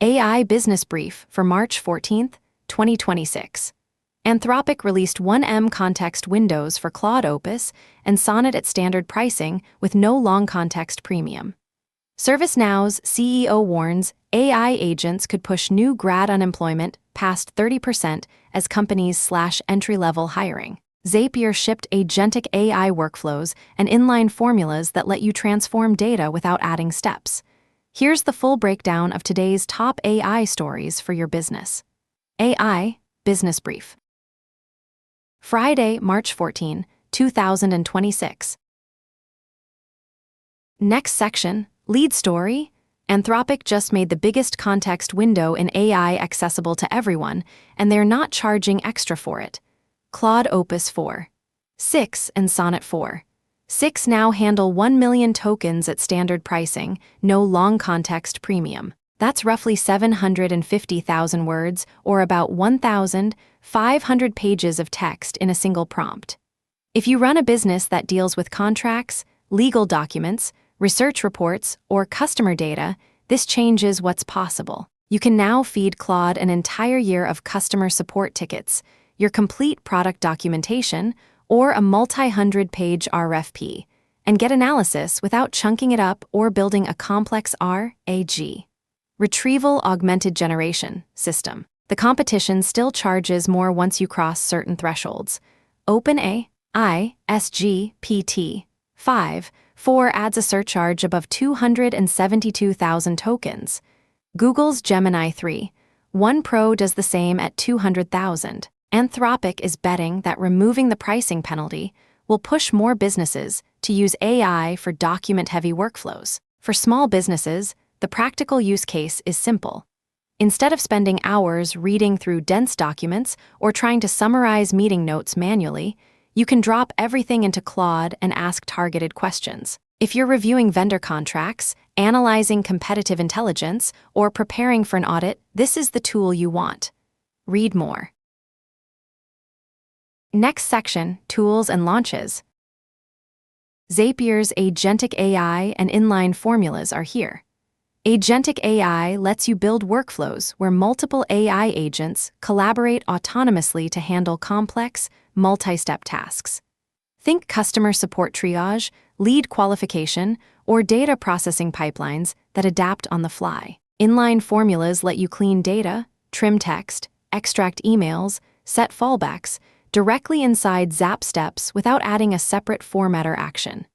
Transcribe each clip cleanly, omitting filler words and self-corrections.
AI Business Brief for March 14, 2026. Anthropic released 1M context windows for Claude Opus and Sonnet at standard pricing with no long context premium. ServiceNow's CEO warns AI agents could push new grad unemployment past 30% as companies slash entry-level hiring. Zapier shipped agentic AI workflows and inline formulas that let you transform data without adding steps. Here's the full breakdown of today's top AI stories for your business. AI Business Brief. Friday, March 14, 2026. Next section, lead story. Anthropic just made the biggest context window in AI accessible to everyone, and they're not charging extra for it. Claude Opus 4.6 and Sonnet 4.6 now handle 1 million tokens at standard pricing, no long context premium. That's roughly 750,000 words, or about 1,500 pages of text in a single prompt. If you run a business that deals with contracts, legal documents, research reports, or customer data, this changes what's possible. You can now feed Claude an entire year of customer support tickets, your complete product documentation, or a multi-hundred-page RFP, and get analysis without chunking it up or building a complex RAG. Retrieval Augmented Generation system. The competition still charges more once you cross certain thresholds. OpenAI SGPT-5.4 adds a surcharge above 272,000 tokens. Google's Gemini 3.1 Pro does the same at 200,000. Anthropic is betting that removing the pricing penalty will push more businesses to use AI for document-heavy workflows. For small businesses, the practical use case is simple. Instead of spending hours reading through dense documents or trying to summarize meeting notes manually, you can drop everything into Claude and ask targeted questions. If you're reviewing vendor contracts, analyzing competitive intelligence, or preparing for an audit, this is the tool you want. Read more. Next section, tools and launches. Zapier's agentic AI and inline formulas are here. Agentic AI lets you build workflows where multiple AI agents collaborate autonomously to handle complex, multi-step tasks. Think customer support triage, lead qualification, or data processing pipelines that adapt on the fly. Inline formulas let you clean data, trim text, extract emails, set fallbacks, directly inside Zap steps without adding a separate formatter action.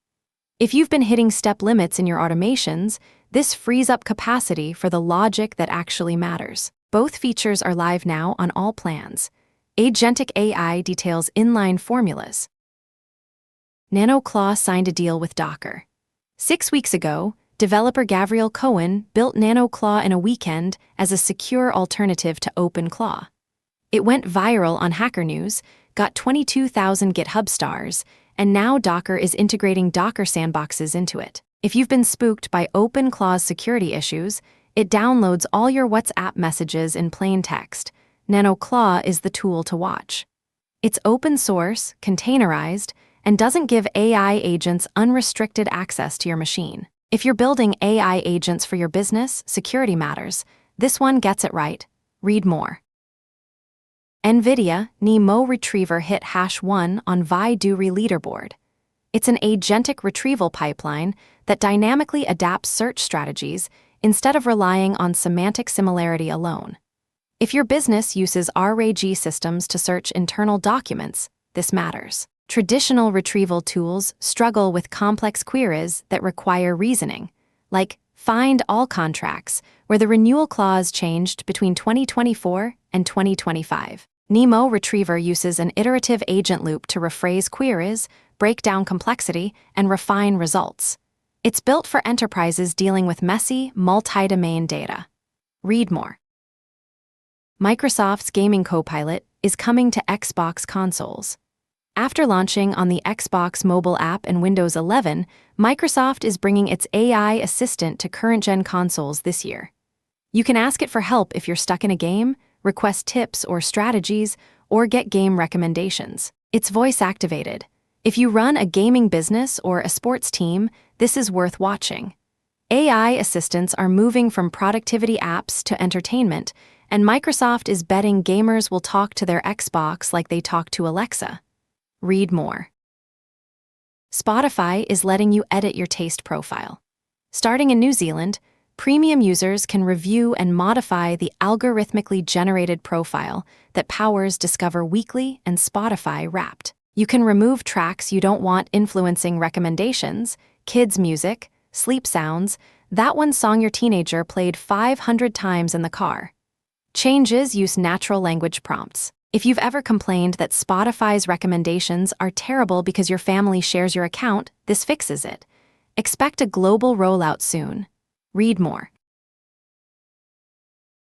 If you've been hitting step limits in your automations, this frees up capacity for the logic that actually matters. Both features are live now on all plans. Agentic AI details inline formulas. NanoClaw signed a deal with Docker. 6 weeks ago, developer Gavriel Cohen built NanoClaw in a weekend as a secure alternative to OpenClaw. It went viral on Hacker News, got 22,000 GitHub stars, and now Docker is integrating Docker sandboxes into it. If you've been spooked by OpenClaw's security issues, it downloads all your WhatsApp messages in plain text. NanoClaw is the tool to watch. It's open source, containerized, and doesn't give AI agents unrestricted access to your machine. If you're building AI agents for your business, security matters. This one gets it right. Read more. NVIDIA NeMo Retriever hit #1 on Vaiduri leaderboard. It's an agentic retrieval pipeline that dynamically adapts search strategies instead of relying on semantic similarity alone. If your business uses RAG systems to search internal documents, this matters. Traditional retrieval tools struggle with complex queries that require reasoning, like find all contracts, where the renewal clause changed between 2024 and 2025. NeMo Retriever uses an iterative agent loop to rephrase queries, break down complexity, and refine results. It's built for enterprises dealing with messy, multi-domain data. Read more. Microsoft's Gaming Copilot is coming to Xbox consoles. After launching on the Xbox mobile app and Windows 11, Microsoft is bringing its AI assistant to current-gen consoles this year. You can ask it for help if you're stuck in a game, request tips or strategies, or get game recommendations. It's voice-activated. If you run a gaming business or a sports team, this is worth watching. AI assistants are moving from productivity apps to entertainment, and Microsoft is betting gamers will talk to their Xbox like they talk to Alexa. Read more. Spotify is letting you edit your taste profile. Starting in New Zealand, premium users can review and modify the algorithmically generated profile that powers Discover Weekly and Spotify Wrapped. You can remove tracks you don't want influencing recommendations, kids' music, sleep sounds, that one song your teenager played 500 times in the car. Changes use natural language prompts. If you've ever complained that Spotify's recommendations are terrible because your family shares your account, this fixes it. Expect a global rollout soon. Read more.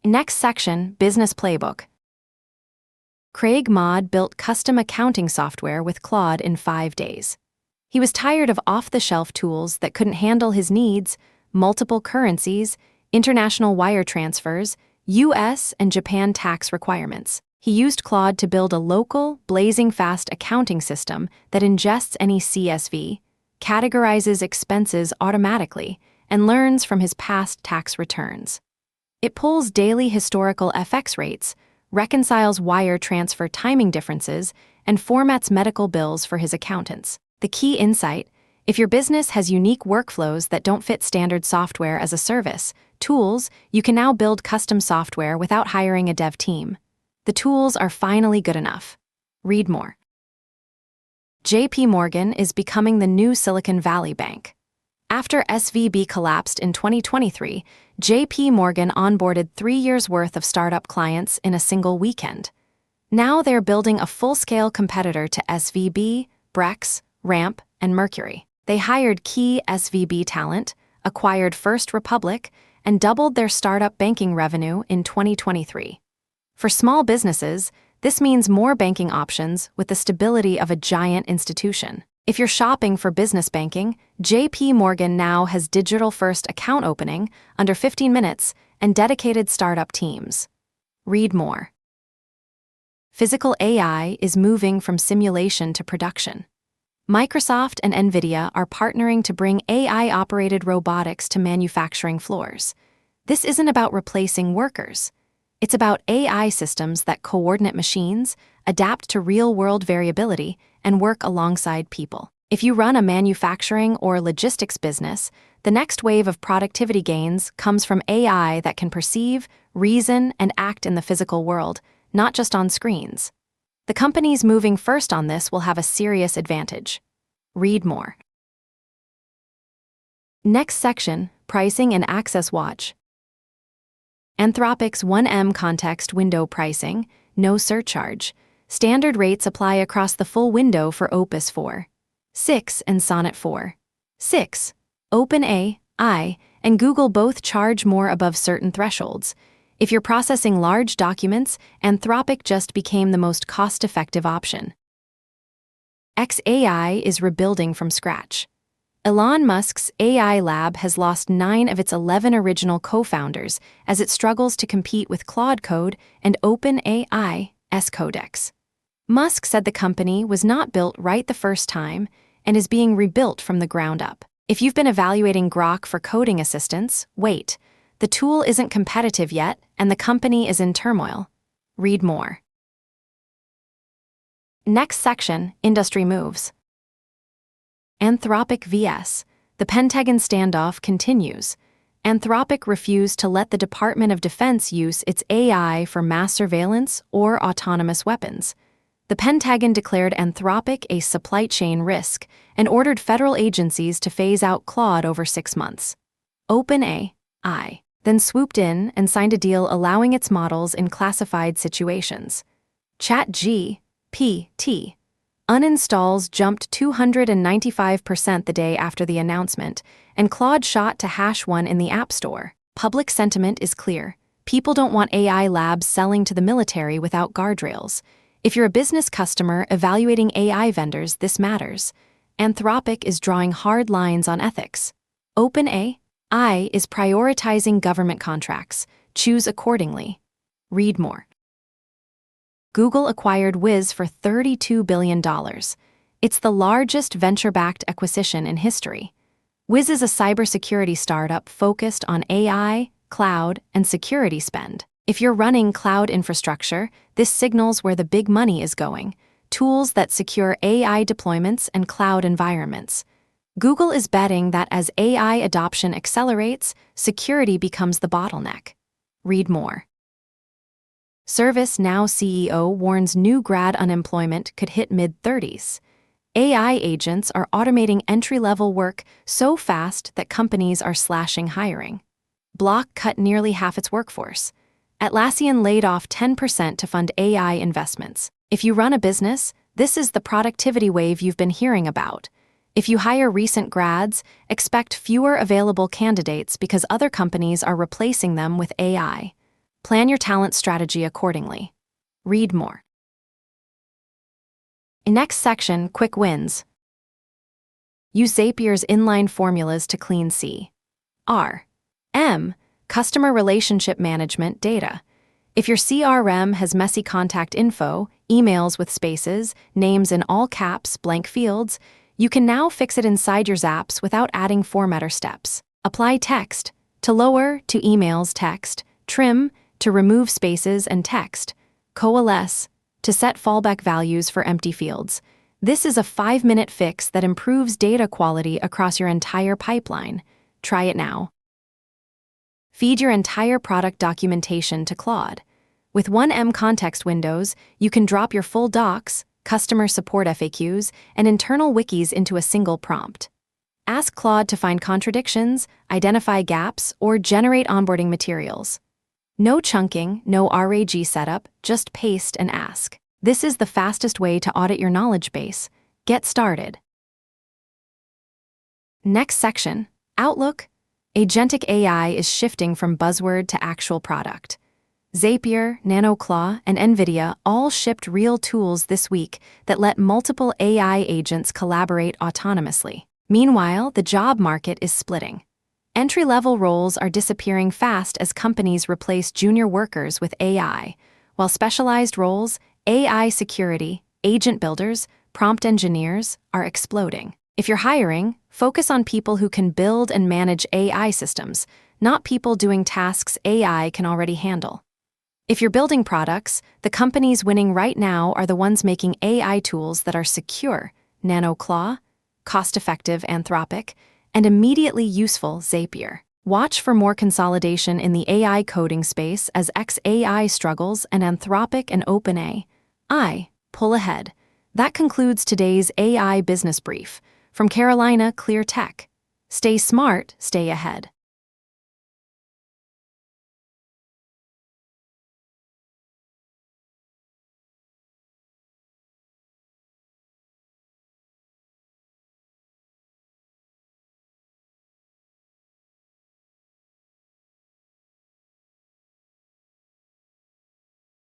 Next section, Business Playbook. Craig Maud built custom accounting software with Claude in 5 days. He was tired of off-the-shelf tools that couldn't handle his needs, multiple currencies, international wire transfers, US and Japan tax requirements. He used Claude to build a local, blazing-fast accounting system that ingests any CSV, categorizes expenses automatically, and learns from his past tax returns. It pulls daily historical FX rates, reconciles wire transfer timing differences, and formats medical bills for his accountants. The key insight: if your business has unique workflows that don't fit standard software as a service tools, you can now build custom software without hiring a dev team. The tools are finally good enough. Read more. JP Morgan is becoming the new Silicon Valley Bank. After SVB collapsed in 2023, JP Morgan onboarded 3 years' worth of startup clients in a single weekend. Now they're building a full-scale competitor to SVB, Brex, Ramp, and Mercury. They hired key SVB talent, acquired First Republic, and doubled their startup banking revenue in 2023. For small businesses, this means more banking options with the stability of a giant institution. If you're shopping for business banking, JP Morgan now has digital-first account opening under 15 minutes and dedicated startup teams. Read more. Physical AI is moving from simulation to production. Microsoft and NVIDIA are partnering to bring AI-operated robotics to manufacturing floors. This isn't about replacing workers. It's about AI systems that coordinate machines, adapt to real-world variability, and work alongside people. If you run a manufacturing or logistics business, the next wave of productivity gains comes from AI that can perceive, reason, and act in the physical world, not just on screens. The companies moving first on this will have a serious advantage. Read more. Next section, Pricing and Access Watch. Anthropic's 1M context window pricing, no surcharge. Standard rates apply across the full window for Opus 4, 6, and Sonnet 4. 6. OpenAI and Google both charge more above certain thresholds. If you're processing large documents, Anthropic just became the most cost-effective option. xAI is rebuilding from scratch. Elon Musk's AI lab has lost 9 of its 11 original co-founders as it struggles to compete with Claude Code and OpenAI's Codex. Musk said the company was not built right the first time and is being rebuilt from the ground up. If you've been evaluating Grok for coding assistance, wait. The tool isn't competitive yet, and the company is in turmoil. Read more. Next section, Industry Moves. Anthropic vs. The Pentagon standoff continues. Anthropic refused to let the Department of Defense use its AI for mass surveillance or autonomous weapons. The Pentagon declared Anthropic a supply chain risk and ordered federal agencies to phase out Claude over 6 months. OpenAI then swooped in and signed a deal allowing its models in classified situations. ChatGPT uninstalls jumped 295% the day after the announcement, and Claude shot to #1 in the App Store. Public sentiment is clear. People don't want AI labs selling to the military without guardrails. If you're a business customer evaluating AI vendors, this matters. Anthropic is drawing hard lines on ethics. OpenAI is prioritizing government contracts. Choose accordingly. Read more. Google acquired Wiz for $32 billion. It's the largest venture-backed acquisition in history. Wiz is a cybersecurity startup focused on AI, cloud, and security spend. If you're running cloud infrastructure, this signals where the big money is going: tools that secure AI deployments and cloud environments. Google is betting that as AI adoption accelerates, security becomes the bottleneck. Read more. ServiceNow CEO warns new grad unemployment could hit mid-30s. AI agents are automating entry-level work so fast that companies are slashing hiring. Block cut nearly half its workforce. Atlassian laid off 10% to fund AI investments. If you run a business, this is the productivity wave you've been hearing about. If you hire recent grads, expect fewer available candidates because other companies are replacing them with AI. Plan your talent strategy accordingly. Read more. Next section, quick wins. Use Zapier's inline formulas to clean C. R. M. Customer relationship management data. If your CRM has messy contact info, emails with spaces, names in all caps, blank fields, you can now fix it inside your Zaps without adding formatter steps. Apply text to lower to emails text, trim to remove spaces and text, coalesce to set fallback values for empty fields. This is a 5-minute fix that improves data quality across your entire pipeline. Try it now. Feed your entire product documentation to Claude. With 1M context windows, you can drop your full docs, customer support FAQs, and internal wikis into a single prompt. Ask Claude to find contradictions, identify gaps, or generate onboarding materials. No chunking, no RAG setup, just paste and ask. This is the fastest way to audit your knowledge base. Get started. Next section, Outlook. Agentic AI is shifting from buzzword to actual product. Zapier, NanoClaw, and NVIDIA all shipped real tools this week that let multiple AI agents collaborate autonomously. Meanwhile, the job market is splitting. Entry-level roles are disappearing fast as companies replace junior workers with AI, while specialized roles, AI security, agent builders, prompt engineers, are exploding. If you're hiring, focus on people who can build and manage AI systems, not people doing tasks AI can already handle. If you're building products, the companies winning right now are the ones making AI tools that are secure, NanoClaw, cost-effective Anthropic, and immediately useful Zapier. Watch for more consolidation in the AI coding space as xAI struggles and Anthropic and OpenAI pull ahead. That concludes today's AI Business Brief. From Carolina Clear Tech. Stay smart, stay ahead.